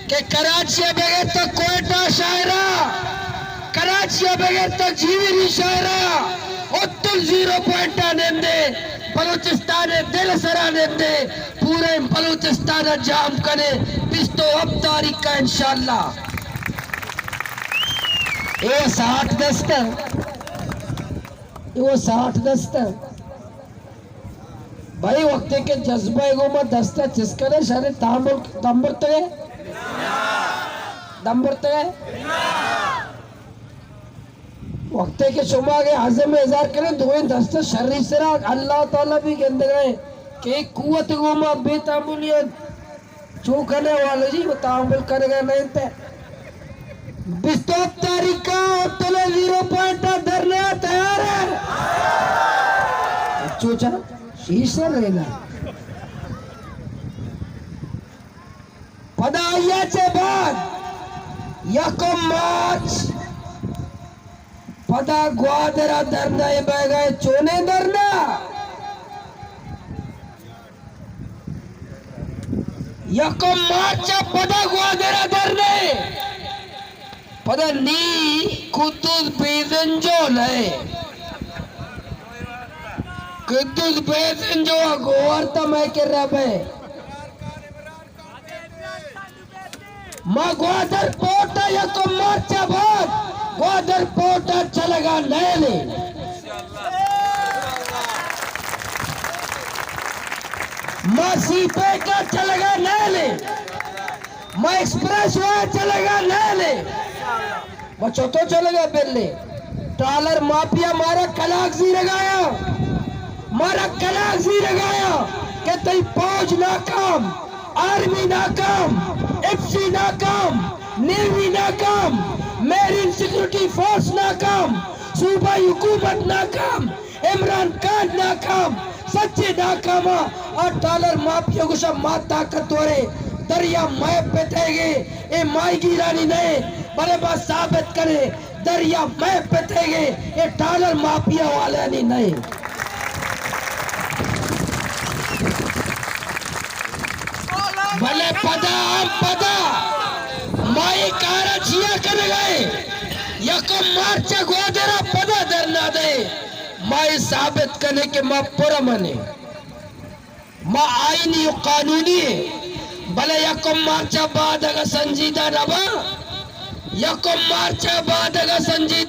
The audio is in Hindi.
कि कराची बगैर तक कोयटा शायरा, कराची बगैर तक जीवरी शायरा, उत्तुल 0 पॉइंट नेंदे बलूचिस्तान दिल सरा नेंदे पूरे बलूचिस्तान जाम करे पिस्तो अब तारीख का इंशाल्लाह। ये 60 दस्तर, वो 60 दस्तर भाई वक्त के जज्बा को मत दस्ता चिस्करे शारे तामुल दंबरते वक्त के शुमा के हजम हजार करे दो दस्ता शरीर से अल्लाह ताला भी कहते गए कि कुवत को मत बेतामुलियत जो करने वाले जी वो तामुल करेगा नहीं पे बिस्तोप तारीख का तले 0 पॉइंट धरने तैयार है चोचा शीशा लेना पदायाचे बाद 1 मार्च पदा ग्वादरा धरना ये बगैर चोने धरना 1 मार्च पदा ग्वादरा धरने पदा नी कुतुब बेजंजोल है कुतुब बेजंजो गोवर तमय के रबे मां ग्वादर पोटा 1 मार्च बाद ग्वादर पोटा चलेगा नैले मां सीपे का चलेगा नैले मां एक्सप्रेस वे चलेगा नैले वो चौथो चलेगा बिल्ले ट्रालर माफिया मारा कलागजी लगाया कि तई फौज नाकाम, आर्मी नाकाम, एफसी नाकाम, नेवी नाकाम, मेरीन सिक्योरिटी फोर्स नाकाम, सूबाई हुकूमत नाकाम, इमरान खान नाकाम, सच्चे नाकामा और डॉलर माफिया को सब मात ताकतवरे दरिया मैप पे थेगे ए माईगी रानी ने बड़े बात साबित करे दरिया मैप पे थेगे ए डॉलर माफिया वाले नहीं भले पदा माई कारा छिया कर गए 1 मार्च ग्वादरा पदा धरना दे माई साबित करने के मां पूरा मने मां आईनी कानूनी भले 1 मार्च बाद अगर संजीदा रबा 1 मार्च बाद अगर संजीदा